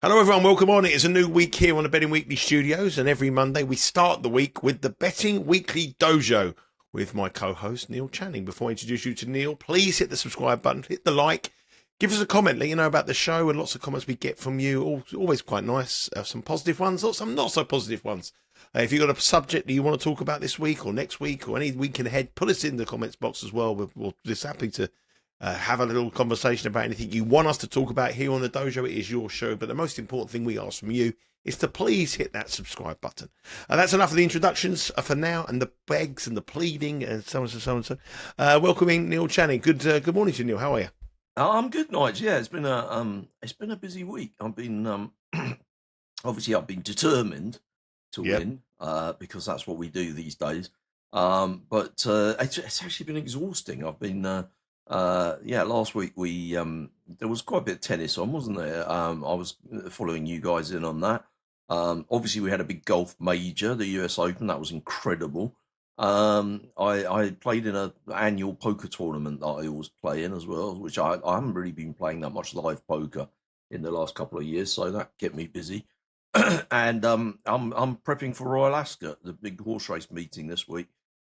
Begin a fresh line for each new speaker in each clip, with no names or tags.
Hello everyone, welcome on. It is a new week here on the Betting Weekly Studios, and every Monday we start the week with the Betting Weekly Dojo with my co-host Neil Channing. Before I introduce you to Neil, please hit the subscribe button, hit the like, give us a comment, let you know about the show, and lots of comments we get from you, always quite nice. Some positive ones, some not so positive ones. If you've got a subject that you want to talk about this week or next week or any week ahead, put us in the comments box as well. We're just happy to have a little conversation about anything you want us to talk about here on the Dojo. It is your show, but the most important thing we ask from you is to please hit that subscribe button. And that's enough of the introductions for now, and the begs and the pleading and so on and so on and so on. Welcoming Neil Channing. Good morning to you, Neil. How are you?
I'm good, Nigel. Yeah, it's been a busy week. I've been obviously I've been determined to win because that's what we do these days. But it's actually been exhausting. I've been last week we there was quite a bit of tennis on, wasn't there? I was following you guys in on that. Obviously we had a big golf major, the US Open. That was incredible. I played in an annual poker tournament that I always play in as well, which I haven't really been playing that much live poker in the last couple of years, so that kept me busy. And I'm prepping for Royal Ascot, the big horse race meeting this week.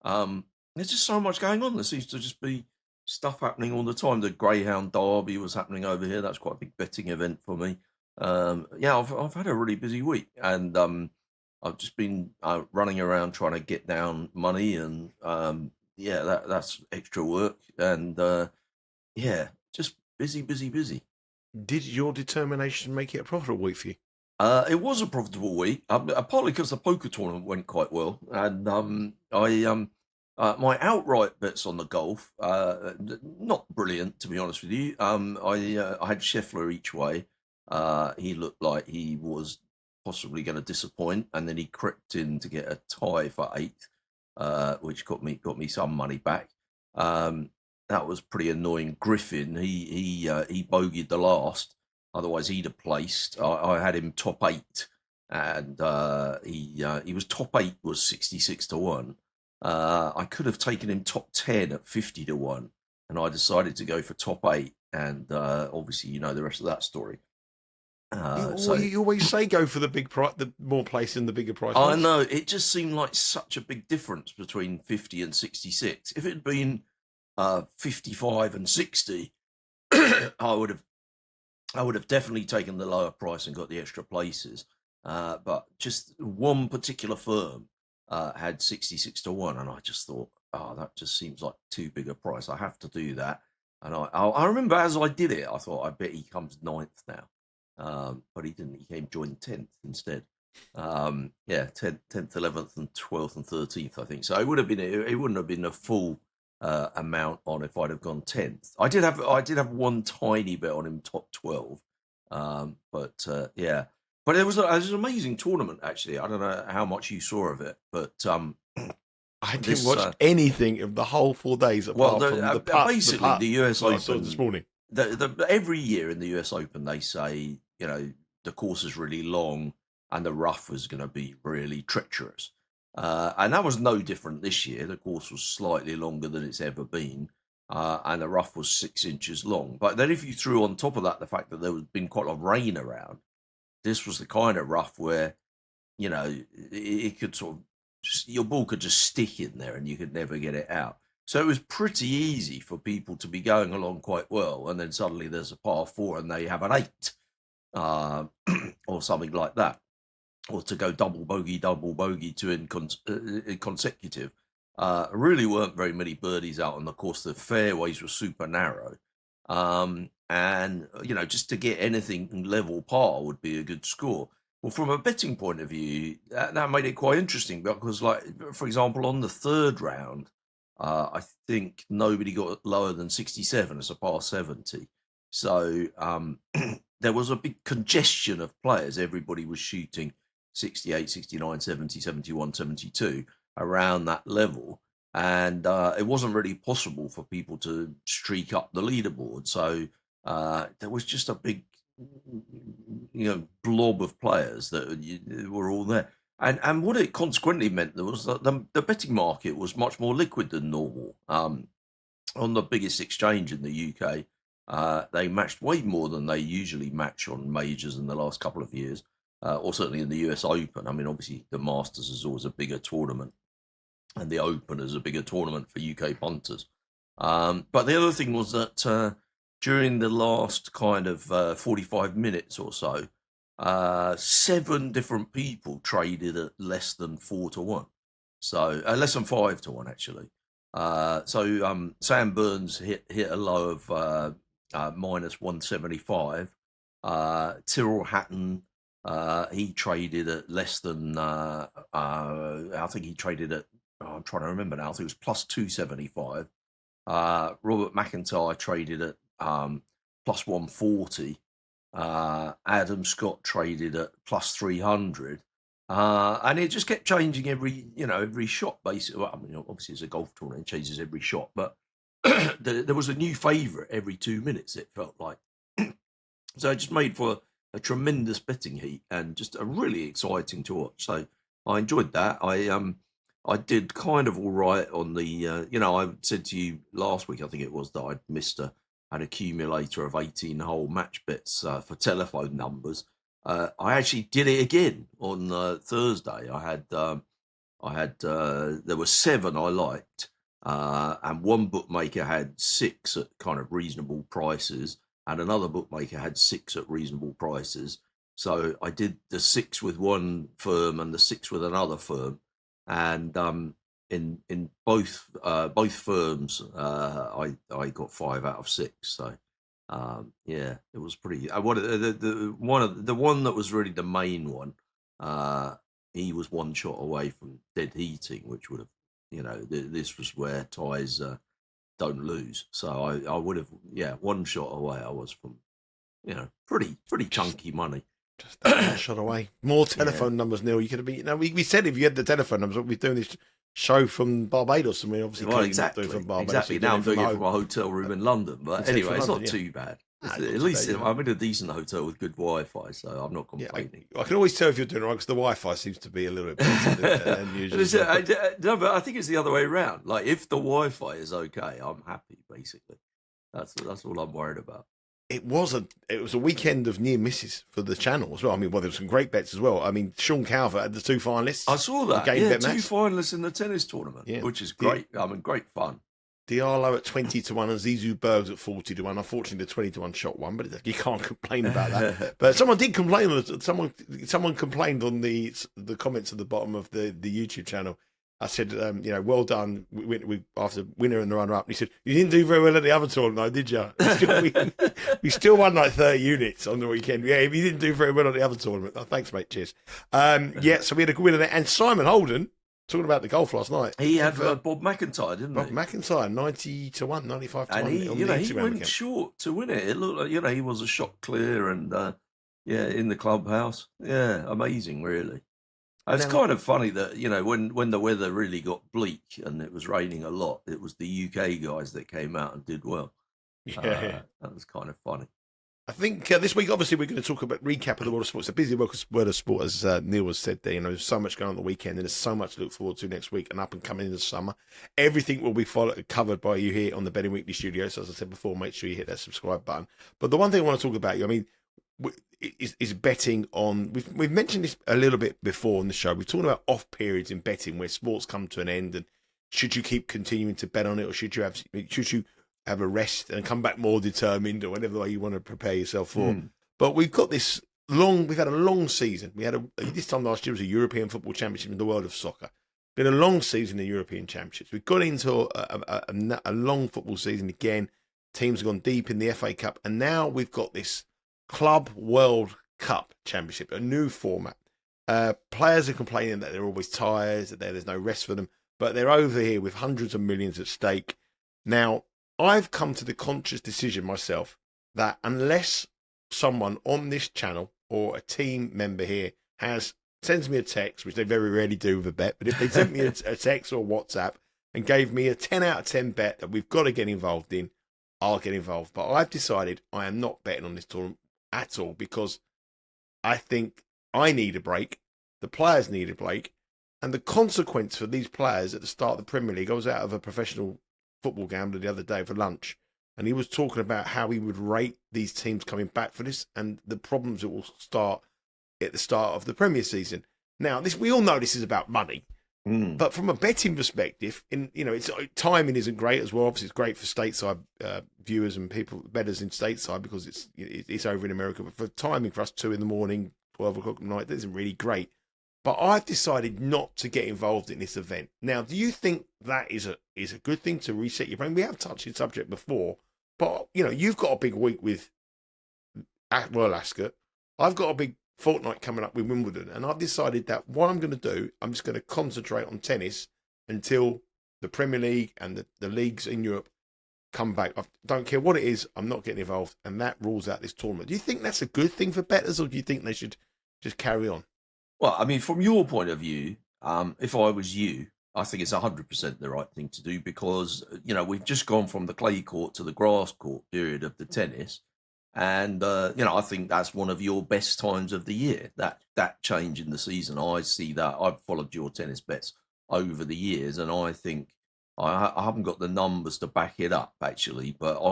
There's just so much going on. There seems to just be stuff happening all the time. The Greyhound Derby was happening over here. That's quite a big betting event for me. I've had a really busy week, and I've just been running around trying to get down money, and that's extra work, and just busy.
Did your determination make it a profitable week for you?
It was a profitable week, partly because the poker tournament went quite well, and my outright bets on the golf, not brilliant to be honest with you. I had Scheffler each way. He looked like he was possibly going to disappoint, and then he crept in to get a tie for eighth, which got me some money back. That was pretty annoying. Griffin, he bogeyed the last, otherwise he'd have placed. I had him top eight, and he was top eight, was 66-1. I could have taken him top 10 at 50-1, and I decided to go for top eight, and obviously you know the rest of that story.
You always say go for the big price, the more place in the bigger price.
I know, it just seemed like such a big difference between 50 and 66. If it had been 55 and 60, I would have definitely taken the lower price and got the extra places. But just one particular firm had 66-1, and I just thought, that just seems like too big a price. I have to do that. And I remember as I did it, I thought, I bet he comes ninth now. But he didn't. He came joined 10th instead. 10th, 11th, and 12th and 13th, I think. So it wouldn't have been a full amount on if I'd have gone 10th. I did have one tiny bet on him top 12. But it was an amazing tournament actually. I don't know how much you saw of it, but
I didn't watch anything of the whole 4 days apart from the
US Open
this morning.
Every year in the US Open, they say, the course is really long and the rough is going to be really treacherous. And that was no different this year. The course was slightly longer than it's ever been, and the rough was 6 inches long. But then if you threw on top of that the fact that there was been quite a lot of rain around, this was the kind of rough where, it could sort of, your ball could just stick in there and you could never get it out. So it was pretty easy for people to be going along quite well, and then suddenly there's a par four and they have an 8 or something like that, or to go double bogey to consecutive. Really weren't very many birdies out on the course. The fairways were super narrow, and just to get anything level par would be a good score. Well, from a betting point of view, that made it quite interesting because, like, for example, on the third round, I think nobody got lower than 67 as a par 70. So there was a big congestion of players. Everybody was shooting 68, 69, 70, 71, 72 around that level. And it wasn't really possible for people to streak up the leaderboard. So there was just a big, blob of players that were all there. And what it consequently meant was that the betting market was much more liquid than normal. On the biggest exchange in the UK, They matched way more than they usually match on majors in the last couple of years, or certainly in the US Open. I mean, obviously the Masters is always a bigger tournament, and the Open is a bigger tournament for UK punters. But the other thing was that during the last kind of 45 minutes or so, 7 different people traded at less than 4 to 1. So less than 5 to 1, actually. So Sam Burns hit a low of minus 175. Tyrrell Hatton, he traded at less than, I think he traded at, I'm trying to remember now, I think it was plus 275. Robert McIntyre traded at plus 140. Adam Scott traded at plus 300. And it just kept changing every shot, basically. Well, I mean, obviously it's a golf tournament, it changes every shot, but there was a new favourite every 2 minutes, it felt like. So it just made for a tremendous betting heat and just a really exciting to watch. So I enjoyed that. I did kind of all right on the, I said to you last week, I think it was, that I'd missed an accumulator of 18-hole match bets for telephone numbers. I actually did it again on Thursday. There were 7 I liked, and one bookmaker had 6 at kind of reasonable prices, and another bookmaker had 6 at reasonable prices. So I did the 6 with one firm and the 6 with another firm, and in both firms, I got 5 out of 6. So yeah, it was pretty. The one that was really the main one. He was 1 shot away from dead heating, which would have, this was where ties don't lose. So I would have, 1 shot away. I was from, pretty chunky money.
Just that shot away. More telephone numbers, Neil. You could have been. We said if you had the telephone numbers, we're doing this show from Barbados, and we obviously can't do it from Barbados.
Exactly. Now I'm doing it from a hotel room in London, but anyway, it's not too bad. At least I'm in a decent hotel with good Wi-Fi, so I'm not complaining.
I can always tell if you're doing it right because the Wi-Fi seems to be a little bit better than usual.
No, but I think it's the other way around. Like, if the Wi-Fi is okay, I'm happy. Basically, that's all I'm worried about.
It was a weekend of near misses for the channel as well. I mean, there were some great bets as well. I mean, Sean Calvert had the 2 finalists.
I saw that.
Yeah, 2
finalists in the tennis tournament, which is great. I mean, great fun.
Diallo at 20 to 1 and Zizou Bergs at 40 to 1. Unfortunately, the 20 to 1 shot won, but you can't complain about that. But someone did complain. Someone complained on the comments at the bottom of the YouTube channel. I said, well done. We after winner and the runner up. And he said, you didn't do very well at the other tournament, though, did you? We still won like 30 units on the weekend. Yeah, you didn't do very well at the other tournament. Oh, thanks, mate. Cheers. So we had a winner there. And Simon Holden, talking about the golf last night.
He had Bob McIntyre, didn't he?
Bob McIntyre, 90 to 1, 95 to 1.
And he went short to win it. It looked like, he was a shot clear and, in the clubhouse. Yeah, amazing, really. It's kind of funny that, when the weather really got bleak and it was raining a lot, it was the UK guys that came out and did well.
Yeah.
That was kind of funny.
I think this week, obviously, we're going to talk about recap of the world of sport. It's a busy world of sport, as Neil has said there. There's so much going on the weekend, and there's so much to look forward to next week and up and coming in the summer. Everything will be covered by you here on the Betting Weekly Studios. So as I said before, make sure you hit that subscribe button. But the one thing I want to talk about, is betting on. We've mentioned this a little bit before on the show. We've talked about off periods in betting where sports come to an end, and should you keep continuing to bet on it, or should you have a rest and come back more determined, or whatever way you want to prepare yourself for. But we've got we've had a long season. We had this time last year was a European Football Championship in the world of soccer. Been a long season in the European Championships. We've got into a long football season again. Teams have gone deep in the FA Cup, and now we've got this Club World Cup Championship, a new format. Players are complaining that they're always tired, that there's no rest for them, but they're over here with hundreds of millions at stake. Now, I've come to the conscious decision myself that unless someone on this channel or a team member here sends me a text, which they very rarely do with a bet, but if they sent me a text or WhatsApp and gave me a 10 out of 10 bet that we've got to get involved in, I'll get involved. But I've decided I am not betting on this tournament at all because I think I need a break, the players need a break, and the consequence for these players at the start of the Premier League, I was out of a professional football gambler the other day for lunch, and he was talking about how he would rate these teams coming back for this and the problems that will start at the start of the Premier season. Now, we all know this is about money, but from a betting perspective, it's timing isn't great as well. Obviously, it's great for stateside viewers and people bettors in stateside because it's over in America. But for timing for us 2 a.m, 12 o'clock at night, that isn't really great. But I've decided not to get involved in this event. Now, do you think that is a good thing to reset your brain? We have touched the subject before, but you've got a big week with Royal Ascot. I've got a big fortnight coming up with Wimbledon, and I've decided that what I'm going to do, I'm just going to concentrate on tennis until the Premier League and the leagues in Europe come back. I don't care what it is, I'm not getting involved, and that rules out this tournament. Do you think that's a good thing for bettors, or do you think they should just carry on?
Well, I mean, from your point of view, if I was you, I think it's 100% the right thing to do because, we've just gone from the clay court to the grass court period of the tennis. And, I think that's one of your best times of the year, that change in the season. I see that. I've followed your tennis bets over the years, and I think I haven't got the numbers to back it up, actually, but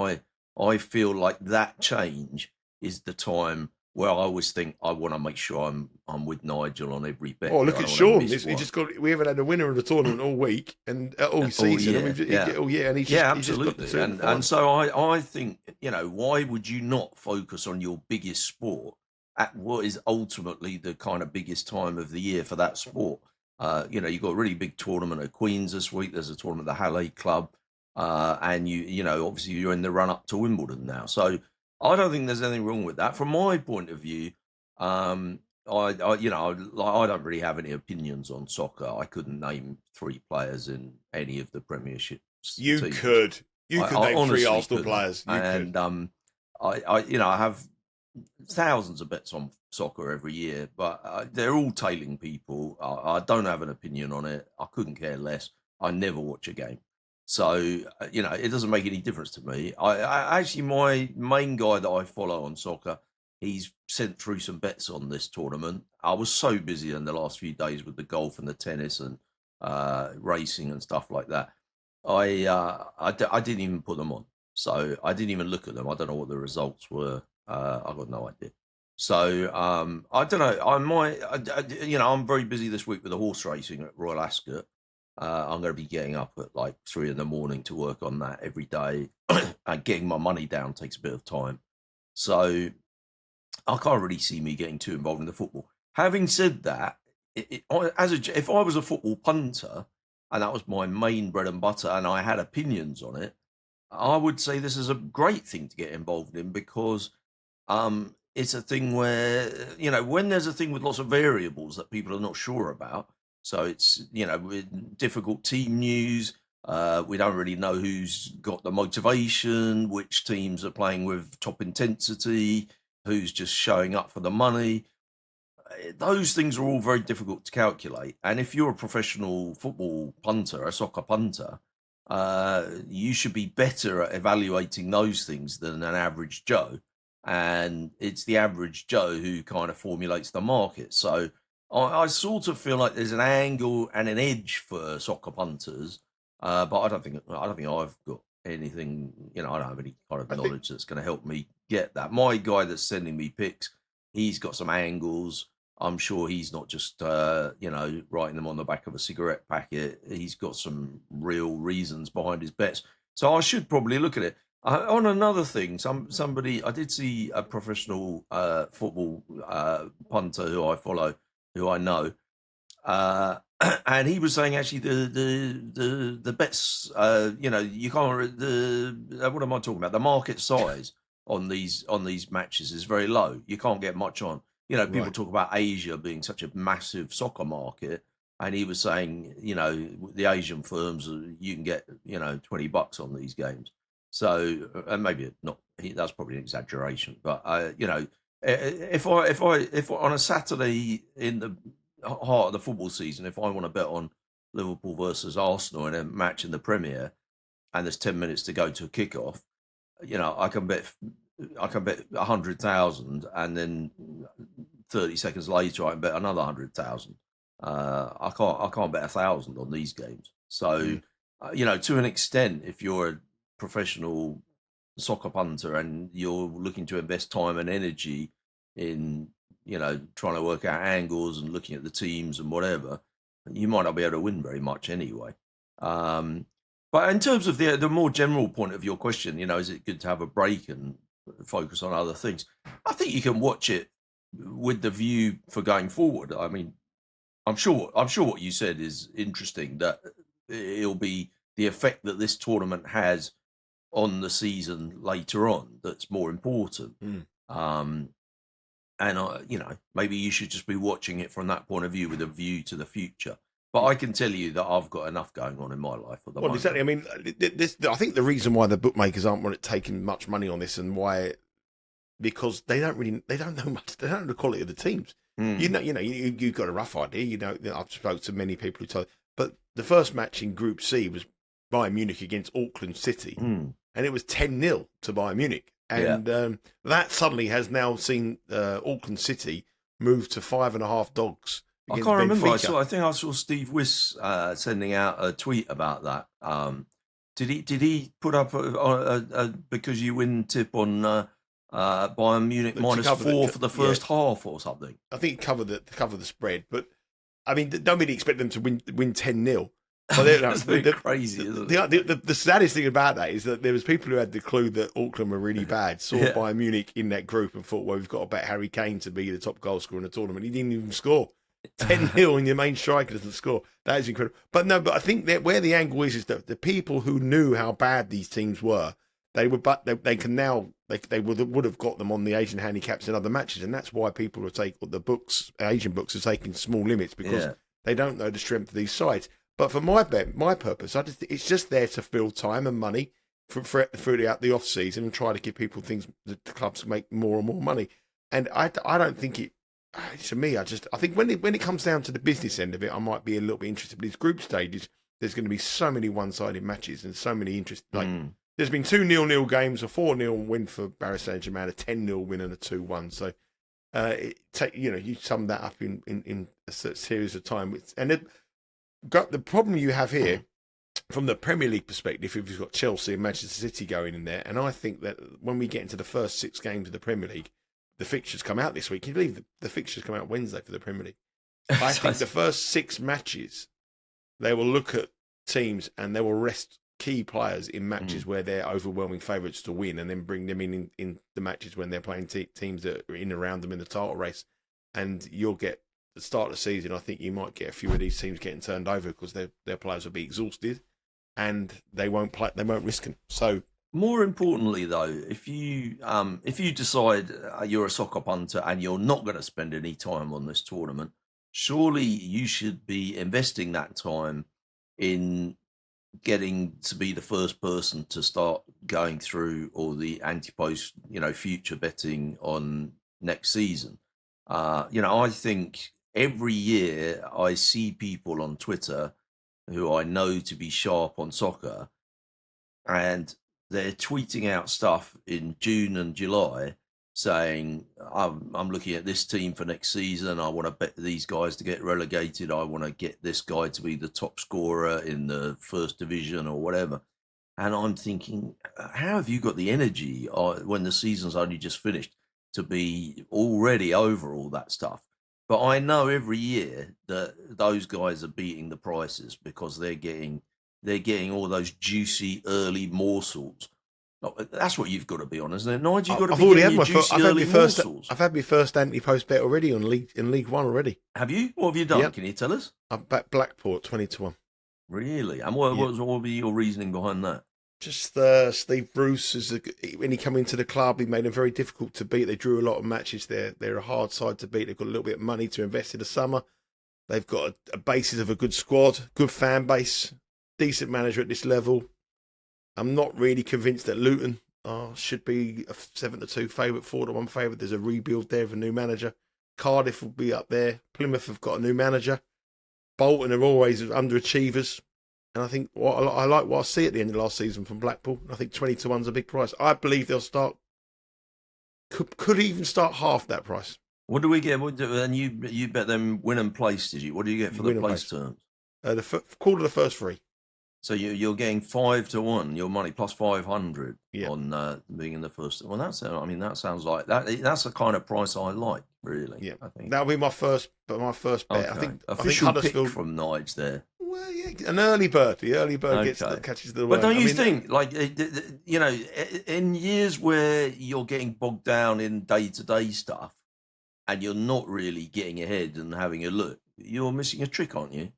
I feel like that change is the time where I always think I want to make sure I'm with Nigel on every bet.
Oh, look at Sean! We haven't had a winner of the tournament all week and all season.
Absolutely. And so I think why would you not focus on your biggest sport at what is ultimately the kind of biggest time of the year for that sport? You've got a really big tournament at Queen's this week. There's a tournament at the Halle Club, and obviously you're in the run up to Wimbledon now. So I don't think there's anything wrong with that. From my point of view, I don't really have any opinions on soccer. I couldn't name 3 players in any of the Premierships.
You could name 3 Arsenal players.
I have thousands of bets on soccer every year, but they're all tailing people. I don't have an opinion on it. I couldn't care less. I never watch a game. So, it doesn't make any difference to me. I actually, my main guy that I follow on soccer, he's sent through some bets on this tournament. I was so busy in the last few days with the golf and the tennis and racing and stuff like that. I didn't even put them on. So I didn't even look at them. I don't know what the results were. I got no idea. So I don't know. I'm very busy this week with the horse racing at Royal Ascot. I'm going to be getting up at like 3 a.m. to work on that every day, and getting my money down takes a bit of time. So I can't really see me getting too involved in the football. Having said that, if I was a football punter and that was my main bread and butter and I had opinions on it, I would say this is a great thing to get involved in because it's a thing where, when there's a thing with lots of variables that people are not sure about, so it's, with difficult team news, we don't really know who's got the motivation, which teams are playing with top intensity, who's just showing up for the money. Those things are all very difficult to calculate. And if you're a professional football punter, a soccer punter, you should be better at evaluating those things than an average Joe. And it's the average Joe who kind of formulates the market. So I sort of feel like there's an angle and an edge for soccer punters, but I don't think I've got anything. I don't have any kind of knowledge that's going to help me get that. My guy that's sending me picks, he's got some angles. I'm sure he's not just writing them on the back of a cigarette packet. He's got some real reasons behind his bets. So I should probably look at it. On another thing, somebody I did see a professional football punter who I follow, who I know, and he was saying actually the bets, you can't. What am I talking about? The market size on these matches is very low. You can't get much on. People talk about Asia being such a massive soccer market, and he was saying, the Asian firms, you can get, $20 on these games. So, and maybe not. That's probably an exaggeration, but if on a Saturday in the heart of the football season, if I want to bet on Liverpool versus Arsenal in a match in the Premier, and there's 10 minutes to go to a kickoff, I can bet 100,000, and then 30 seconds later I can bet another 100,000. I can't bet 1,000 on these games. So, to an extent, if you're a professional soccer punter and you're looking to invest time and energy in, trying to work out angles and looking at the teams and whatever, you might not be able to win very much anyway. But in terms of the more general point of your question, is it good to have a break and focus on other things? I think you can watch it with the view for going forward. I mean, I'm sure what you said is interesting, that it'll be the effect that this tournament has on the season later on that's more important. And maybe you should just be watching it from that point of view with a view to the future. But I can tell you that I've got enough going on in my life at the moment.
Exactly. I mean, I think the reason why the bookmakers aren't taking much money on this, and why, because they don't know much. They don't know the quality of the teams. You've got a rough idea. I've spoken to many people who told. But the first match in Group C was Bayern Munich against Auckland City, and it was 10-0 to Bayern Munich. And that suddenly has now seen Auckland City move to 5.5 dogs.
I can't remember. I think I saw Steve Wiss sending out a tweet about that. Did he put up a because you win tip on Bayern Munich -4 for the first half or something?
I think cover the spread, but I mean, don't really expect them to win 10-0.
That's a bit crazy, isn't it?
The saddest thing about that is that there was people who had the clue that Auckland were really bad, saw Bayern Munich in that group and thought, well, we've got to bet Harry Kane to be the top goal scorer in the tournament. He didn't even score. 10-0 and your main striker doesn't score. That is incredible. But I think that where the angle is that the people who knew how bad these teams were, they would would have got them on the Asian handicaps in other matches, and that's why people are taking Asian books are taking small limits, because they don't know the strength of these sides. But for my purpose, it's just there to fill time and money throughout the off season and try to give people things that the clubs make more and more money. And I don't think it. To me, I think when it comes down to the business end of it, I might be a little bit interested. But these group stages, there's going to be so many one-sided matches and so many interesting. There's been 2 0-0 games, a 4-0 win for Paris Saint-Germain, a 10-0 win, and a 2-1. So, you sum that up in a series of time. And the problem you have here, from the Premier League perspective, if you've got Chelsea and Manchester City going in there, and I think that when we get into the first 6 games of the Premier League, the fixtures come out this week. Can you believe the fixtures come out Wednesday for the Premier League? I think the first 6 matches, they will look at teams and they will rest key players in matches where they're overwhelming favourites to win, and then bring them in the matches when they're playing teams that are in around them in the title race. And you'll get the start of the season. I think you might get a few of these teams getting turned over because their players will be exhausted and they won't play. They won't risk them. So.
More importantly, though, if you decide you're a soccer punter and you're not going to spend any time on this tournament, surely you should be investing that time in getting to be the first person to start going through all the anti-post, future betting on next season. I think every year I see people on Twitter who I know to be sharp on soccer, and they're tweeting out stuff in June and July saying, I'm looking at this team for next season. I want to bet these guys to get relegated. I want to get this guy to be the top scorer in the first division or whatever. And I'm thinking, how have you got the energy when the season's only just finished to be already over all that stuff? But I know every year that those guys are beating the prices because they're getting all those juicy early morsels. That's what you've got to be on, isn't it, Nigel? You've got to be getting your juicy early morsels.
I've had my first anti-post bet already in League One already.
Have you? What have you done? Yep. Can you tell us?
I've bet Blackpool 20-1.
Really? And what would be your reasoning behind that?
Just Steve Bruce, when he came into the club, he made them very difficult to beat. They drew a lot of matches. They're a hard side to beat. They've got a little bit of money to invest in the summer. They've got a basis of a good squad, good fan base, decent manager at this level. I'm not really convinced that Luton should be a 7-2 favourite, 4-1 favourite. There's a rebuild there of a new manager. Cardiff will be up there. Plymouth have got a new manager. Bolton are always underachievers. And I think I like what I see at the end of last season from Blackpool. I think 20-1's a big price. I believe they'll start, could even start half that price.
What do we get? And you bet them win and place, did you? What do you get for the place terms?
Call it the first 3.
So you're getting 5-1, your money plus 500
Yeah.
on being in the first. Well, that sounds like that. That's the kind of price I like, really.
Yeah,
I think
that'll be my first bet.
okay.
I think
Official
Huddersfield
pick from Nige there.
Well, yeah, an early bird. The early bird
Okay.
catches the
But
worm.
don't you think, like, in years where you're getting bogged down in day-to-day stuff and you're not really getting ahead and having a look, you're missing a trick, aren't you?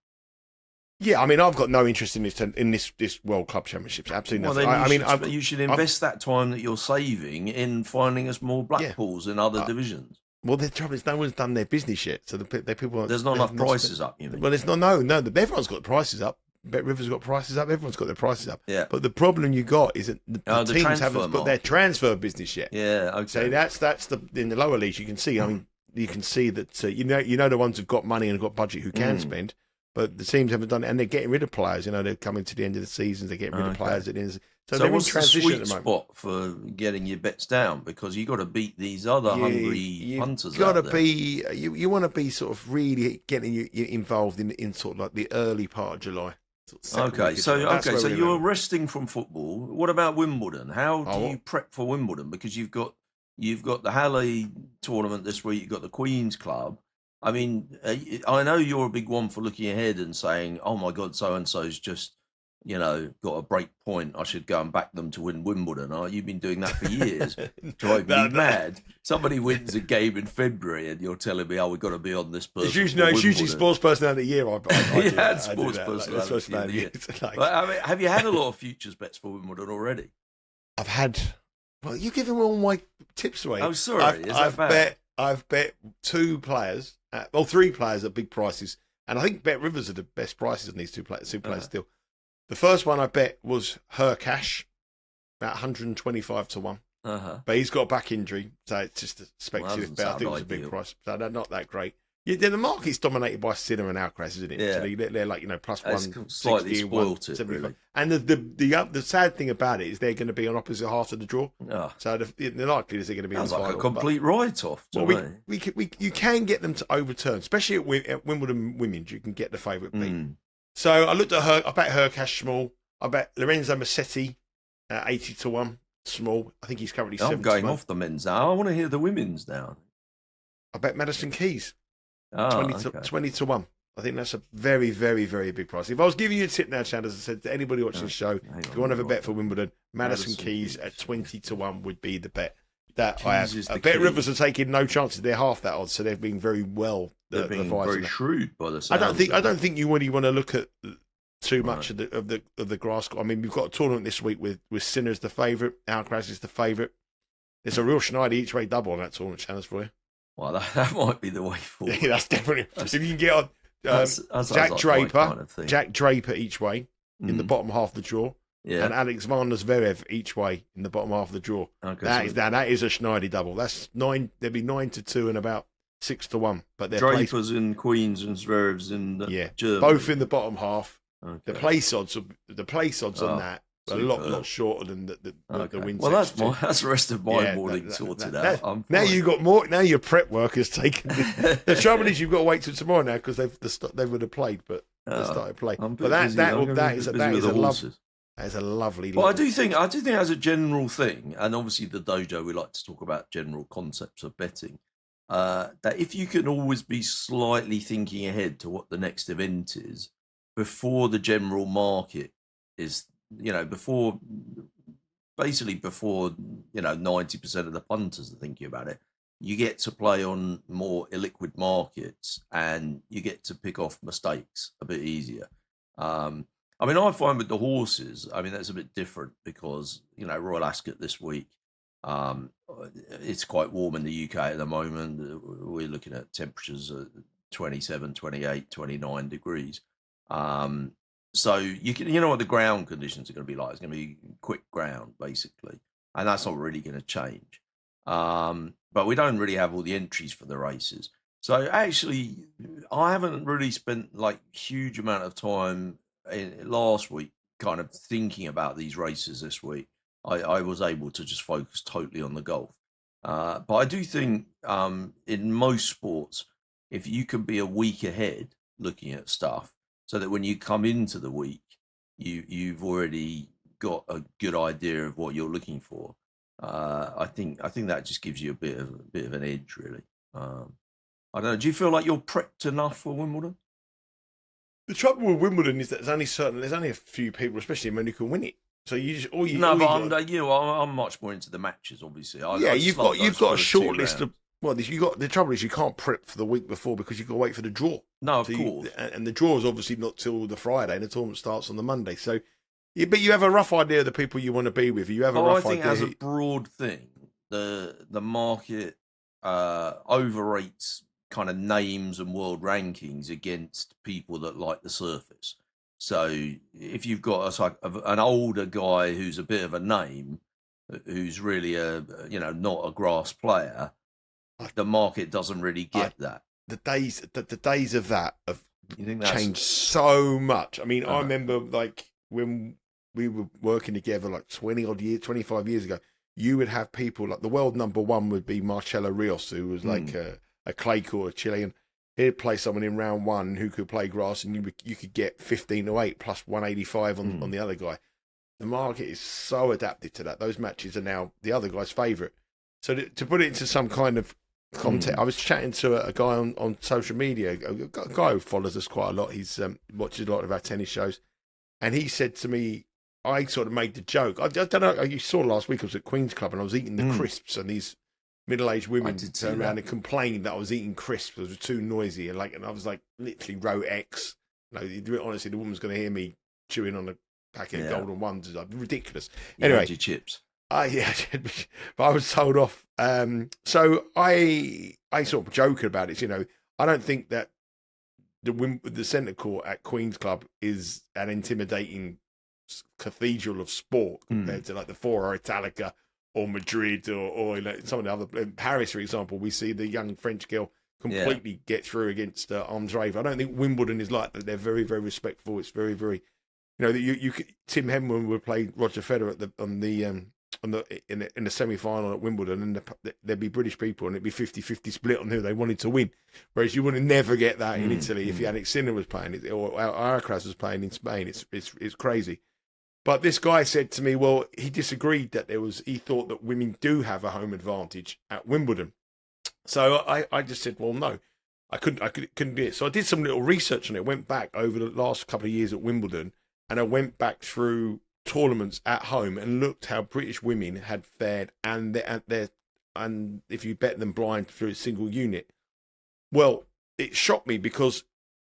Yeah, I mean, I've got no interest in this World Club Championships. Absolutely nothing.
Then you should invest that time that you're saving in finding us more Blackpools in other divisions.
Well, the trouble is, no one's done their business yet, so the people.
There's not enough prices up. You mean?
Well, there's no. Everyone's got prices up. Bet Rivers got prices up. Everyone's got their prices up.
Yeah.
But the problem you got is that the teams haven't put their transfer business yet.
Yeah. Okay.
So that's in the lower leagues. You can see. I mean, you can see that you know the ones who've got money and got budget who can spend. But the teams haven't done it, and they're getting rid of players. They're coming to the end of the season. They're getting rid of players at the end. So they're
what's
in transition
the sweet
at the moment.
spot for getting your bets down? Because you got to beat these other hungry punters.
You want to be sort of really getting you involved in sort of like the early part of July. So
you're resting from football. What about Wimbledon? How do you prep for Wimbledon? Because you've got the Halle tournament this week. You've got the Queen's Club. I mean, I know you're a big one for looking ahead and saying, "Oh my God, so and so's just, got a break point. I should go and back them to win Wimbledon." You've been doing that for years, driving me mad. Somebody wins a game in February, and you're telling me, "Oh, we've got to be on this person."
It's usually sports personality of the year.
I sports personality of the year. But, have you had a lot of futures bets for Wimbledon already?
I've had. Well, you're giving all my tips away.
Oh, sorry.
I've bet two players. Three players at big prices, and I think Bet Rivers are the best prices in these two players still. The first one I bet was Cash, about 125 to 1. But he's got a back injury, so it's just a speculative bet. I think it was a big price, so they're not that great. Yeah, the market's dominated by Sinner and Alcaraz, isn't it?
Yeah.
So they're like plus one,
slightly spoilt it, really.
And the sad thing about it is they're going to be on opposite half of the draw.
Oh.
So the likelihood is they're going to be
Sounds
on the
like
final.
a complete write-off.
You can get them to overturn, especially at Wimbledon Women's. You can get the favourite beat. So I looked at her. I bet Cash small. I bet Lorenzo Musetti at 80 to 1 small. I think he's currently 70
I'm going
to 1.
off the men's now. I want to hear the women's now.
I bet Madison Keys 20 to 1. I think that's a very, very, very big price. If I was giving you a tip now, Chad, as I said to anybody watching the show, if you want to have a bet for Wimbledon, Madison Keys at 20 to 1 would be the bet that I have. I bet Rivers are taking no chances. They're half that odds, so they're being very well.
They're being very shrewd by the
sound. I don't think you really want to look at too much of the grass. I mean, we've got a tournament this week with Sinner's the favourite, Alcaraz is the favourite. There's a real Schneider each way double on that tournament, channels for you.
Well, that might be the way forward.
Yeah, that's definitely. If you can get on Jack Draper, Jack Draper each way in the bottom half of the draw, and Alex Van der Zverev each way in the bottom half of the draw. Okay, that is a Schneider double. That's 9. There'd be 9 to 2 and about 6 to 1. But they're
Drapers in Queens and Zverev's in Germany.
Both in the bottom half.
Okay.
The place odds on that are a lot shorter than the win.
Well, that's the rest of my morning sorted out.
Now you got more. Now your prep work has taken. The trouble is you've got to wait till tomorrow now because they would have played, but they started playing. But that is a lovely.
Well, I do think as a general thing, and obviously the dojo we like to talk about general concepts of betting. That if you can always be slightly thinking ahead to what the next event is before the general market is, before 90% of the punters are thinking about it, you get to play on more illiquid markets and you get to pick off mistakes a bit easier. I find with the horses, that's a bit different because, Royal Ascot this week, it's quite warm in the UK at the moment. We're looking at temperatures of 27, 28, 29 degrees. So you know what the ground conditions are going to be like. It's going to be quick ground, basically. And that's not really going to change. But we don't really have all the entries for the races. So actually, I haven't really spent huge amount of time last week kind of thinking about these races this week. I was able to just focus totally on the golf. But I do think in most sports, if you can be a week ahead looking at stuff, so that when you come into the week, you've already got a good idea of what you're looking for. I think that just gives you a bit of an edge, really. I don't know. Do you feel like you're prepped enough for Wimbledon?
The trouble with Wimbledon is that there's only a few people, especially men, who can win it. So you just
No, but I'm much more into the matches. Obviously,
you've got a short list of. Well, you got the trouble is you can't prep for the week before because you've got to wait for the draw.
No, of course.
And the draw is obviously not till the Friday, and the tournament starts on the Monday. So, but you have a rough idea of the people you want to be with. You have a rough idea.
I think as a broad thing, the market overrates kind of names and world rankings against people that like the surface. So if you've got an older guy who's a bit of a name, who's really not a grass player, the market doesn't really get that.
The days of that have changed so much. I mean, I remember like when we were working together like 25 years ago, you would have people like the world number one would be Marcelo Rios, who was like a clay court Chilean. He'd play someone in round one who could play grass, and you could get 15-8 plus 185 on the other guy. The market is so adapted to that. Those matches are now the other guy's favourite. So to put it into some kind of context, I was chatting to a guy on social media, a guy who follows us quite a lot. He's watches a lot of our tennis shows, and he said to me, I sort of made the joke. I don't know. You saw last week I was at Queen's Club and I was eating the crisps, and these middle-aged women turned around and complained that I was eating crisps. It was too noisy, and I was like literally row X. Honestly, the woman's going to hear me chewing on a packet of Golden Ones. It's like ridiculous. Anyway,
your chips.
But I was told off. So I sort of joke about it. I don't think that the centre court at Queen's Club is an intimidating cathedral of sport compared to like the Foro Italica or Madrid or some of the other. In Paris, for example, we see the young French girl completely get through against Andreeva. I don't think Wimbledon is like that. They're very, very respectful. It's very, very, you could, Tim Henman would play Roger Federer in the semi-final at Wimbledon, and there'd be British people, and it'd be 50-50 split on who they wanted to win. Whereas you would never get that in Italy if Yannick Sinner was playing it or Alcaraz was playing in Spain. It's crazy. But this guy said to me, well, he disagreed that he thought that women do have a home advantage at Wimbledon. So I just said, well, no, I couldn't do it. So I did some little research on it, went back over the last couple of years at Wimbledon, and I went back through tournaments at home and looked how British women had fared and if you bet them blind through a single unit. Well, it shocked me because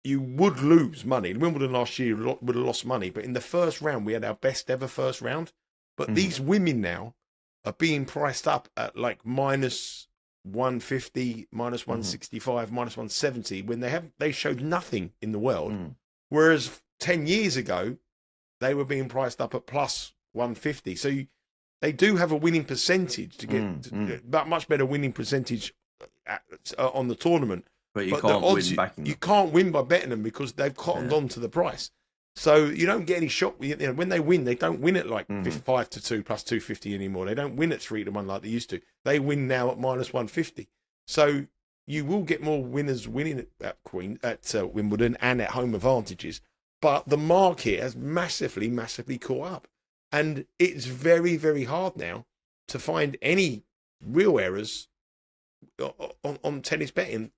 you would lose money. Wimbledon last year would have lost money, but in the first round, we had our best ever first round. But these women now are being priced up at like minus 150, minus 165, minus 170 when they showed nothing in the world. Whereas 10 years ago, they were being priced up at plus 150. So they do have a winning percentage to get, but much better winning percentage on the tournament.
But you can't win backing them.
You can't win by betting them because they've cottoned on to the price. So you don't get any shock. When they win, they don't win at like 5-2 plus 250 anymore. They don't win at 3-1 like they used to. They win now at minus 150. So you will get more winners winning at Wimbledon and at home advantages. But the market has massively, massively caught up. And it's very, very hard now to find any real errors on tennis betting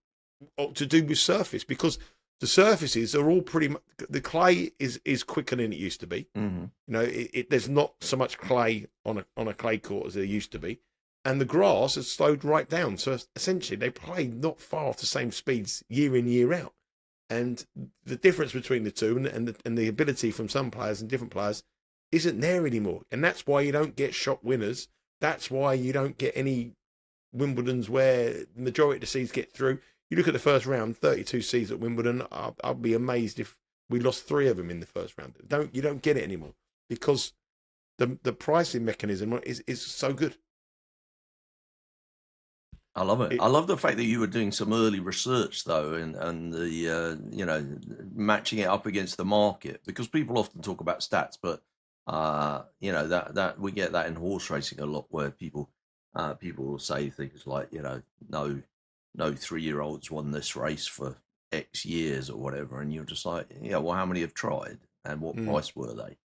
to do with surface, because the surfaces are all pretty much, the clay is quicker than it used to be. There's not so much clay on a clay court as there used to be. And the grass has slowed right down. So essentially they play not far off the same speeds year in, year out. And the difference between the two and the ability from some players and different players isn't there anymore. And that's why you don't get shock winners. That's why you don't get any Wimbledons where the majority of the seeds get through. You look at the first round, 32 seeds at Wimbledon. I'll be amazed if we lost 3 of them in the first round. You don't get it anymore because the pricing mechanism is so good.
I love it. I love the fact that you were doing some early research, though, and the matching it up against the market, because people often talk about stats, but that we get that in horse racing a lot, where people will say things like, no 3-year-olds won this race for X years or whatever, and you're just like, well, how many have tried? and what price were they?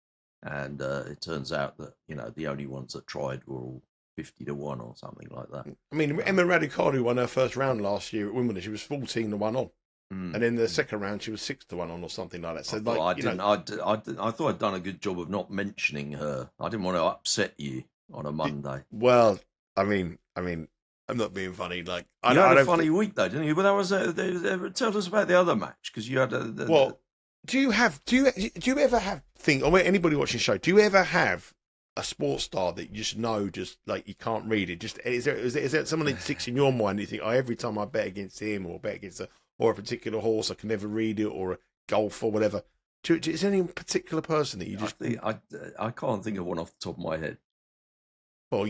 And it turns out that the only ones that tried were all 50-1 or something like that.
I mean, Emma Raducanu won her first round last year at Wimbledon. She was 14-1 on. And in the second round, she was 6-1 on or something like that. So
I thought I'd done a good job of not mentioning her. I didn't want to upset you on a Monday.
Well, I mean, I'm not being funny. Like,
you had a funny week though, didn't you? But that was tell us about the other match, because you had
do you ever have or anybody watching the show? Do you ever have a sports star that you just know, just like you can't read it? Just is there someone that sticks in your mind? You think, every time I bet against him or bet against a particular horse, I can never read it, or a golf or whatever. Is there any particular person that you just?
I can't think of one off the top of my head.
Well,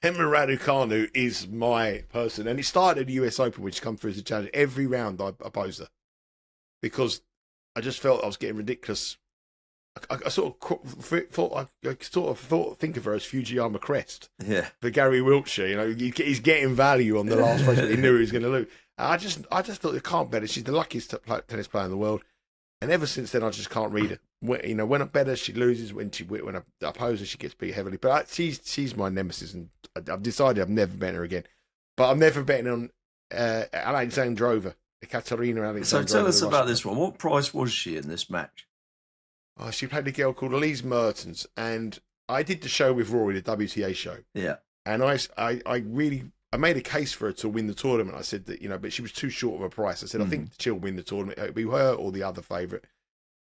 Emma Raducanu is my person, and it started at the US Open, which come through as a challenge. Every round I opposed her because I just felt I was getting ridiculous. I sort of think of her as Fujiyama Crest.
Yeah.
For Gary Wiltshire, he's getting value on the last race. He knew he was going to lose. I just thought I can't bet her. She's the luckiest tennis player in the world, and ever since then I just can't read her. When I bet her, she loses. When I oppose her, she gets beat heavily. But she's my nemesis, and I've decided I've never bet her again. But I'm never betting on Alexandrova, Katerina Alexandrova.
So tell us about this one. What price was she in this match?
Oh, she played a girl called Elise Mertens, and I did the show with Rory, the WTA show.
Yeah.
And I made a case for her to win the tournament. I said that, but she was too short of a price. I said, I think she'll win the tournament. It'll be her or the other favourite.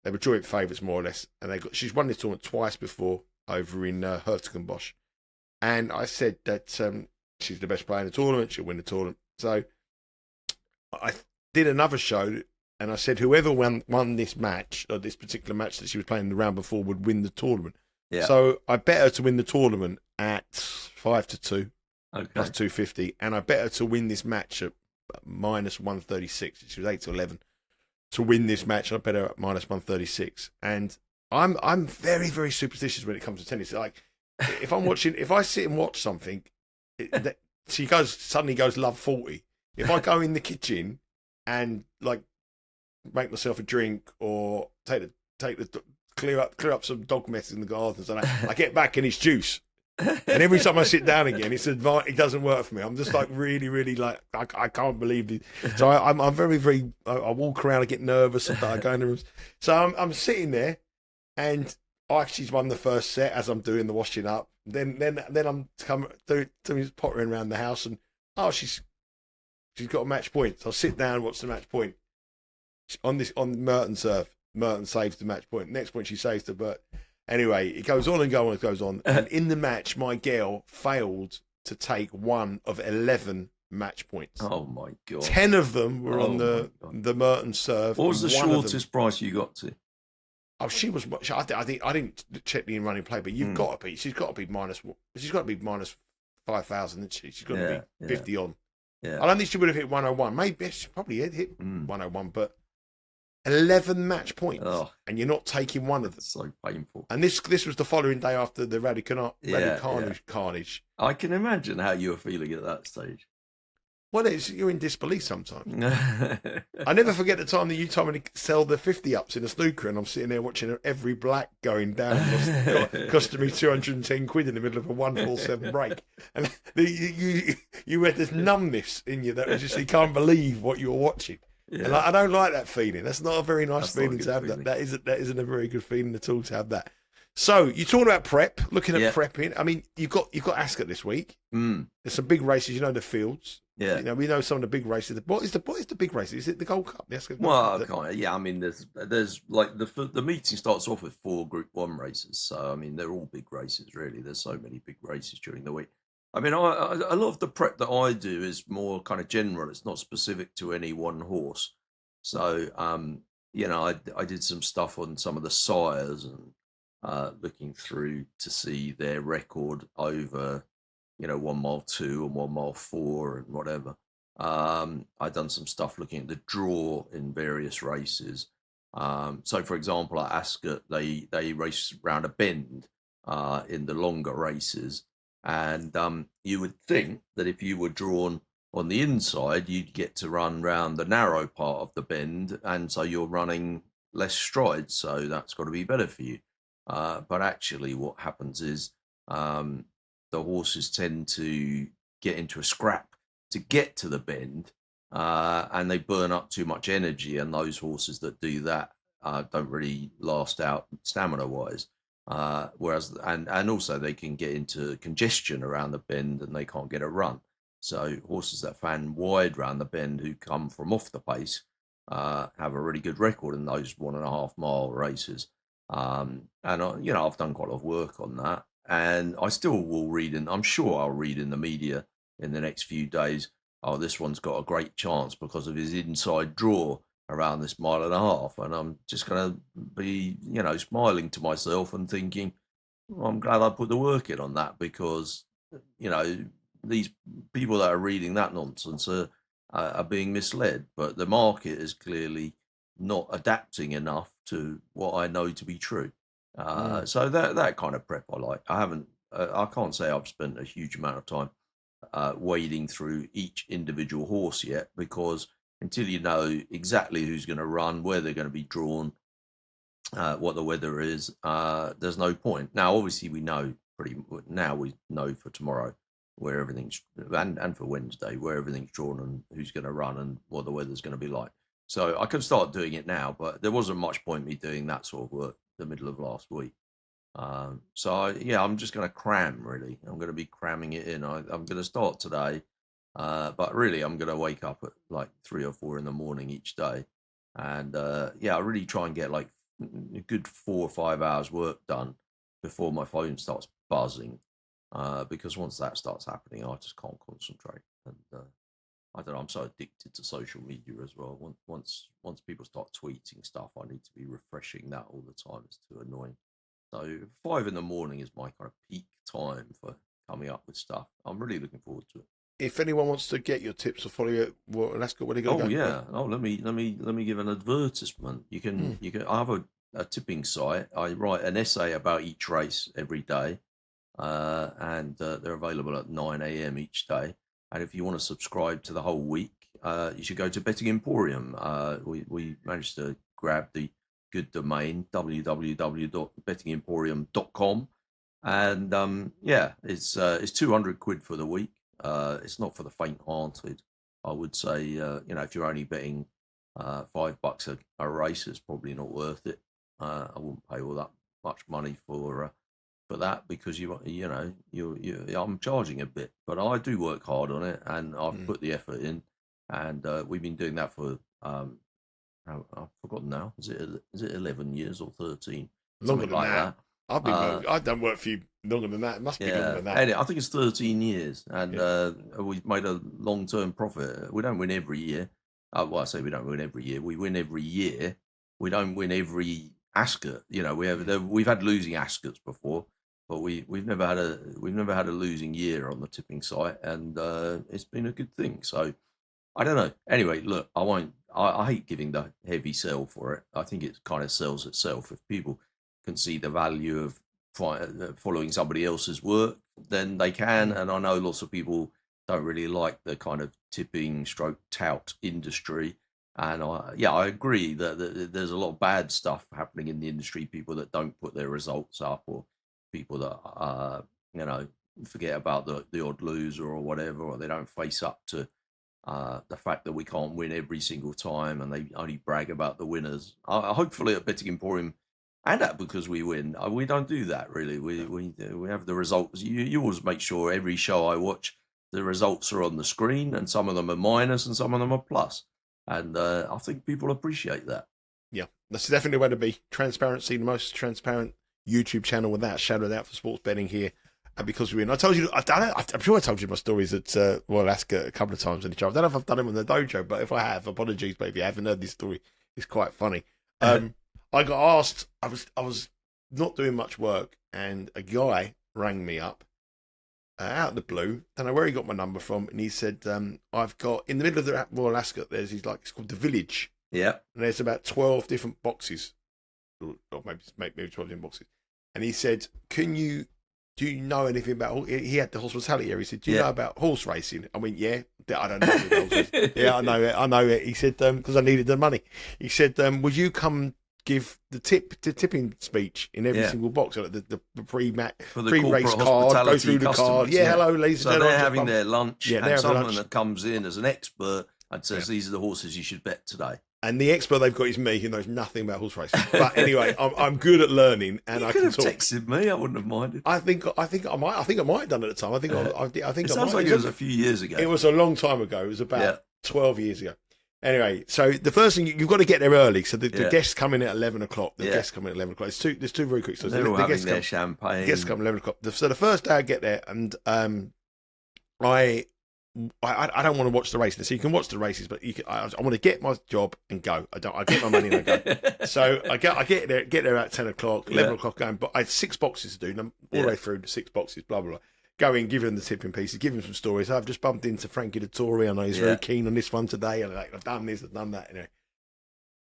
They were joint favourites, more or less. And she's won this tournament twice before over in Herzogenbosch. And I said that she's the best player in the tournament. She'll win the tournament. So I did another show, and I said whoever won this match, or this particular match that she was playing the round before, would win the tournament. Yeah. So I bet her to win the tournament at 5-2, plus 250, and I bet her to win this match at minus 136. She was 8-11 to win this match. I bet her at minus 136, and I'm very, very superstitious when it comes to tennis. Like if I sit and watch something, she suddenly goes love 40. If I go in the kitchen and like make myself a drink or clear up some dog mess in the garden, so I get back and it's juice. And every time I sit down again, it doesn't work for me. I'm just like really, really like I can't believe it. So I'm very, very. I walk around, I get nervous, and I go in the rooms. So I'm sitting there, and she's won the first set as I'm doing the washing up. Then I'm doing pottering around the house, and she's got a match point. So I sit down and watch the match point on Mertens serve. Mertens saves the match point. Next point she saves to Bert. Anyway, it goes on and goes on. And in the match, my girl failed to take one of 11 match points.
Oh, my God.
10 of them were on the Mertens serve.
What was the shortest price you got to?
Oh, she was. I didn't check the in-running play, but she's got to be minus 5,000, isn't she? She's got to be 50 on. Yeah. I don't think she would have hit 101. Maybe she probably hit 101, but 11 match points, and you're not taking one of them.
So painful.
And this was the following day after the Raducanu carnage.
I can imagine how you were feeling at that stage.
Well, you're in disbelief sometimes. I never forget the time that you told me to sell the 50-ups in a snooker, and I'm sitting there watching every black going down. Costing me 210 quid in the middle of a 147 break. And you had this numbness in you that was just, you can't believe what you're watching. Yeah. And I don't like that feeling. That's not a very nice feeling to have. Feeling. That isn't a very good feeling at all to have that. So you're talking about prep, looking at prepping. I mean, you've got Ascot this week. There's some big races. The fields. Yeah. We know some of the big races. What is the big race? Is it the Gold Cup? The Ascot
Gold Cup? Kind of. Yeah. I mean, there's like the meeting starts off with 4 Group 1 races. So I mean, they're all big races really. There's so many big races during the week. I mean, a lot of the prep that I do is more kind of general. It's not specific to any one horse. So, I did some stuff on some of the sires and looking through to see their record over, 1 mile 2 and 1 mile 4 and whatever. I've done some stuff looking at the draw in various races. So, for example, at Ascot, they race round a bend in the longer races. And you would think that if you were drawn on the inside, you'd get to run round the narrow part of the bend, and so you're running less strides, so that's got to be better for you. But actually, what happens is the horses tend to get into a scrap to get to the bend, and they burn up too much energy. And those horses that do that don't really last out stamina-wise. Whereas, and also they can get into congestion around the bend and they can't get a run. So horses that fan wide round the bend who come from off the pace have a really good record in those 1.5 mile races. And I've done quite a lot of work on that, and I still will read I'm sure I'll read in the media in the next few days, oh, this one's got a great chance because of his inside draw around this 1.5 miles. And I'm just going to be, smiling to myself and thinking, well, I'm glad I put the work in on that, because, these people that are reading that nonsense are being misled. But the market is clearly not adapting enough to what I know to be true. So that kind of prep I like. I can't say I've spent a huge amount of time wading through each individual horse yet, because until you know exactly who's going to run, where they're going to be drawn, what the weather is, there's no point. Now, obviously, we know for tomorrow where everything's, and for Wednesday, where everything's drawn and who's going to run and what the weather's going to be like. So I can start doing it now, but there wasn't much point me doing that sort of work the middle of last week. I'm just going to cram, really. I'm going to be cramming it in. I'm going to start today, but really I'm going to wake up at like 3 or 4 in the morning each day. And I really try and get like a good 4 or 5 hours work done before my phone starts buzzing. Because once that starts happening, I just can't concentrate. And I don't know, I'm so addicted to social media as well. Once people start tweeting stuff, I need to be refreshing that all the time. It's too annoying. So 5 in the morning is my kind of peak time for coming up with stuff. I'm really looking forward to it.
If anyone wants to get your tips or follow you, Ascot, what are you going to go?
Yeah. Oh, let me give an advertisement. You can I have a tipping site. I write an essay about each race every day. And they're available at 9 a.m. each day. And if you want to subscribe to the whole week, you should go to Betting Emporium. We managed to grab the good domain, www.bettingemporium.com. And it's 200 quid for the week. It's not for the faint-hearted. I would say, if you're only betting $5 a race, it's probably not worth it. I wouldn't pay all that much money for that, because I'm charging a bit, but I do work hard on it, and I've put the effort in, and we've been doing that for I've forgotten now. Is it 11 years or 13?
Longer
Something
than
like that.
I've done work for you longer than that. It must be longer than that.
Anyway, I think it's 13 years, and we've made a long-term profit. We don't win every year. I say we don't win every year. We win every year. We don't win every Ascot. We've had losing Ascots before, but we've never had a losing year on the tipping site, and it's been a good thing. So I don't know. Anyway, look, I hate giving the heavy sell for it. I think it kind of sells itself. If people can see the value of following somebody else's work, then they can. And I know lots of people don't really like the kind of tipping stroke tout industry. And I agree that there's a lot of bad stuff happening in the industry. People that don't put their results up, or people that forget about the odd loser or whatever, or they don't face up to the fact that we can't win every single time, and they only brag about the winners. Hopefully at Betting Emporium, and that because we win, we don't do that really. We have the results. You always make sure every show I watch, the results are on the screen, and some of them are minus and some of them are plus. And I think people appreciate that.
Yeah, that's definitely the way to be. Transparency, the most transparent YouTube channel without a shadow of doubt for sports betting here. And because we win, I told you, I'm sure I told you my stories at Royal Ascot a couple of times in the show. I don't know if I've done them on the dojo, but if I have, apologies, but if you haven't heard this story, it's quite funny. I got asked, I was not doing much work, and a guy rang me up out of the blue. Don't know where he got my number from, and he said, I've got, in the middle of the Royal Ascot, it's called the Village.
Yeah.
And there's about 12 different boxes, or maybe 12 different boxes. And he said, do you know anything about, he had the hospitality area. He said, do you know about horse racing? I went, yeah, I don't know about horses. Yeah, I know it. He said, because I needed the money. He said, would you come give the tipping speech in every single box, like the pre-race card, go through the card. Yeah, hello, ladies and gentlemen.
They're having their lunch, and someone that comes in as an expert and says, these are the horses you should bet today.
And the expert they've got is me, who knows nothing about horse racing. But anyway, I'm good at learning, and I can talk. You could have texted
me; I wouldn't have minded.
I think I might have done it at the time. I think
it sounds like it was a few years ago.
It was a long time ago. It was about 12 years ago. Anyway, so the first thing you've got to get there early. So the guests come in at 11 o'clock. There's two very quick. So
they're all having their champagne.
The guests come at 11 o'clock. So the first day I get there, and I don't want to watch the races. So you can watch the races, but I want to get my job and go. I get my money and I go. So I get there at 10 o'clock, 11 o'clock going. But I had 6 boxes to do, all the way through the 6 boxes, blah, blah, blah. Go in, give him the tipping pieces, give him some stories. I've just bumped into Frankie Dettori. I know he's very keen on this one today. And I've done this, I've done that.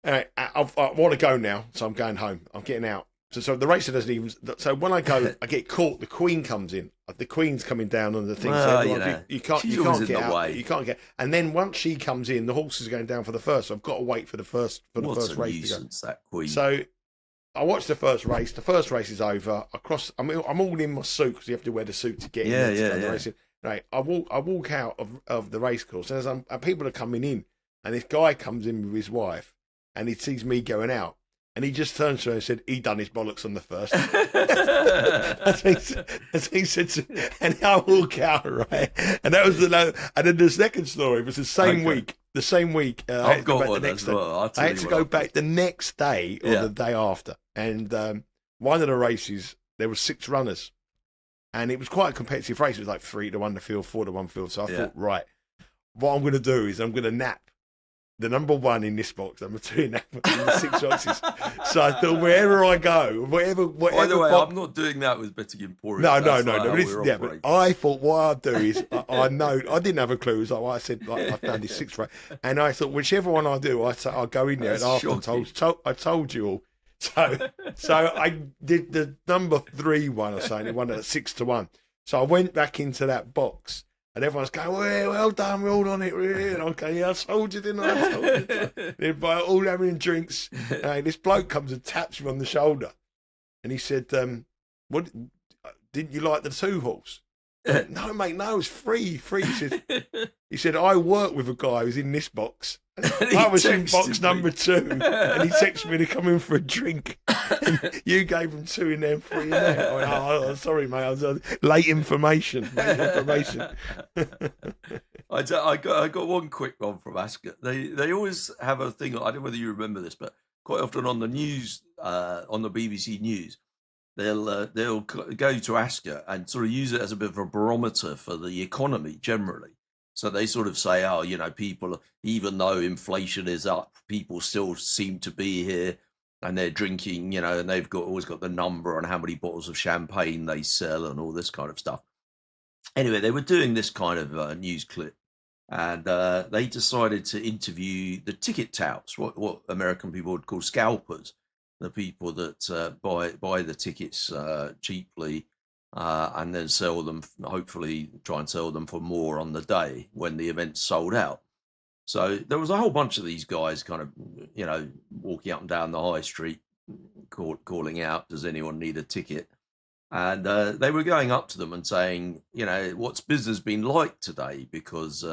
Anyway, I want to go now, so I'm going home. I'm getting out. So the racer doesn't even. So when I go, I get caught. The Queen comes in. The Queen's coming down on the thing.
Well,
you can't get out. You can't get. And then once she comes in, the horses are going down for the first. So I've got to wait for the first race to go.
That Queen.
So I watched the first race. The first race is over. I'm all in my suit because you have to wear the suit to get in. The racing. Right. I walk out of the race course, and people are coming in, and this guy comes in with his wife, and he sees me going out. And he just turns to her and said, he done his bollocks on the first. as he said, and I walk out, right? And that was and then the second story was the same week. The same week.
I've got one as well.
I had to go back the next day or the day after. And one of the races, there were 6 runners. And it was quite a competitive race. It was like 3 to 1 the field, 4 to 1 field. So I thought, right, what I'm going to do is I'm going to nap the number 1 in this box, number 2 in the 6 boxes. So I thought wherever I go, whatever.
By the way, I'm not doing that with betting Emporium.
No. But I thought what I'd do is I know I didn't have a clue. It was like what I said. Like, I found this 6 race, and I thought whichever one I do, I'll go in there.
That's
and after I told you all. So I did the number 3 one or something. It won at 6 to 1. So I went back into that box. And everyone's going, well done, we're all on it, really. And I'm going, I told you, didn't I? They're all having drinks. This bloke comes and taps me on the shoulder. And he said, "What? Didn't you like the 2 horse?" No, mate, no, it's free. He said, I work with a guy who's in this box. I was in box number 2, and he texted me to come in for a drink. And you gave him 2 in there and 3 in there. I went, oh, sorry, mate, I was late information.
I got one quick one from Ascot. They always have a thing. I don't know whether you remember this, but quite often on the news, on the BBC News, they'll go to Ascot and sort of use it as a bit of a barometer for the economy generally. So they sort of say, oh, people, even though inflation is up, people still seem to be here and they're drinking, and they've always got the number on how many bottles of champagne they sell and all this kind of stuff. Anyway, they were doing this kind of news clip, and they decided to interview the ticket touts, what American people would call scalpers, the people that buy the tickets cheaply and then sell them, hopefully try and sell them for more on the day when the event's sold out. So there was a whole bunch of these guys kind of, walking up and down the high street, calling out, does anyone need a ticket? And they were going up to them and saying, what's business been like today? Because,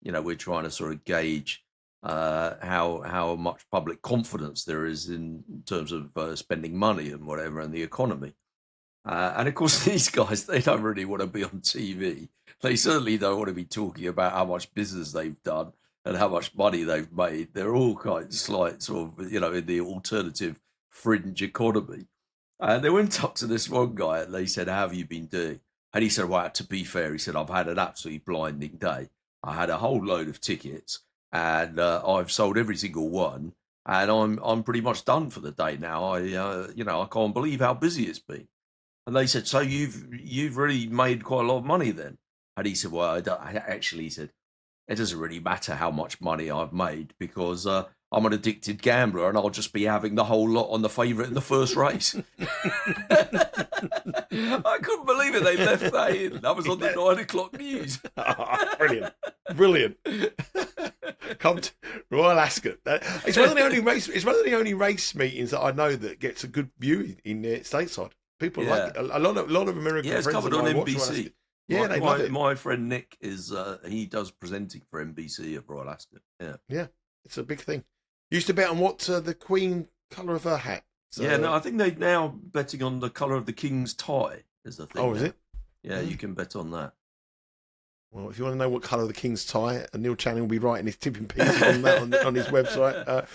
we're trying to sort of gauge how much public confidence there is in terms of spending money and whatever in the economy. And of course, these guys, they don't really want to be on TV. They certainly don't want to be talking about how much business they've done and how much money they've made. They're all kind of slight sort of, in the alternative fringe economy. And they went up to this one guy and they said, how have you been doing? And he said, well, to be fair, he said, I've had an absolutely blinding day. I had a whole load of tickets and I've sold every single one. And I'm pretty much done for the day now. I can't believe how busy it's been. And they said, so you've really made quite a lot of money then? And he said, well, he said, it doesn't really matter how much money I've made because I'm an addicted gambler and I'll just be having the whole lot on the favourite in the first race. I couldn't believe it. They left that in. That was on the 9 o'clock news.
Brilliant. Come to Royal Ascot. It's one of the only race. It's one of the only race meetings that I know that gets a good view in stateside. People like it. A lot of American
it's
friends
covered on NBC.
Yeah, they love it.
My friend Nick he does presenting for NBC at Royal Ascot.
Yeah, it's a big thing. Used to bet on what the Queen colour of her hat. So,
I think they're now betting on the colour of the King's tie. Is the thing?
Oh, is it?
Yeah, you can bet on that.
Well, if you want to know what colour the King's tie, Neil Channing will be writing his tipping piece on that on his website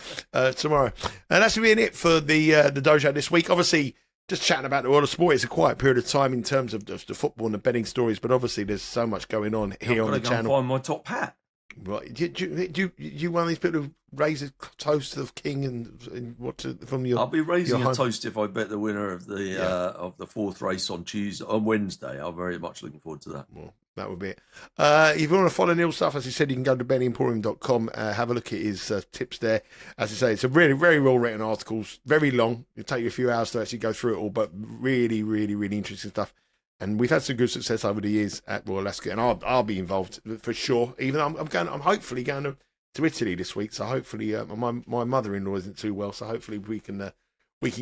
tomorrow. And that's been it for the dojo this week. Obviously, just chatting about the world of sport. It's a quiet period of time in terms of the football and the betting stories, but obviously there's so much going on here on the channel.
I've got to go and find my top hat.
Right, you one of these people who raise a toast to the king and from your?
I'll be raising a toast if I bet the winner of the fourth race on Wednesday. I'm very much looking forward to that.
Well, that would be it. If you want to follow Neil's stuff, as he said, you can go to bettingemporium.com, have a look at his tips there. As I say, it's a really very well written articles, very long. It'll take you a few hours to actually go through it all, but really, really, really interesting stuff. And we've had some good success over the years at Royal Ascot, and I'll be involved for sure. Even I'm hopefully going to Italy this week, so hopefully my mother-in-law isn't too well, so hopefully we can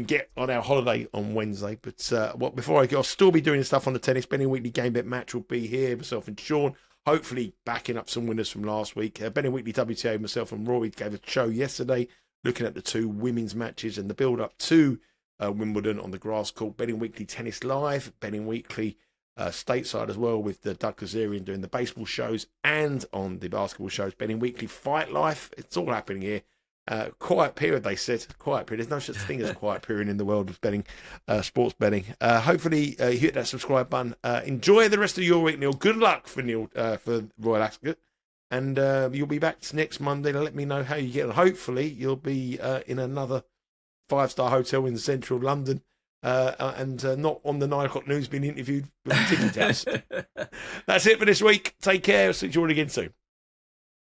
get on our holiday on Wednesday. But before I go, I'll still be doing stuff on the tennis. Betting Weekly Game Bet Match will be here. Myself and Sean, hopefully backing up some winners from last week. Betting Weekly WTA, myself and Rory gave a show yesterday, looking at the two women's matches and the build-up to Wimbledon on the grass court. Betting Weekly Tennis Live, Betting Weekly stateside as well with Doug Kazarian doing the baseball shows and on the basketball shows. Betting Weekly Fight Life. It's all happening here. Quiet period, they said. Quiet period. There's no such thing as a quiet period in the world of betting, sports betting. Hopefully you hit that subscribe button. Enjoy the rest of your week, Neil. Good luck for Neil for Royal Ascot. And you'll be back next Monday to let me know how you get on. Hopefully you'll be in another 5-star hotel in central London and not on the 9 o'clock news being interviewed with the ticket house. That's it for this week. Take care. I'll see you all again soon.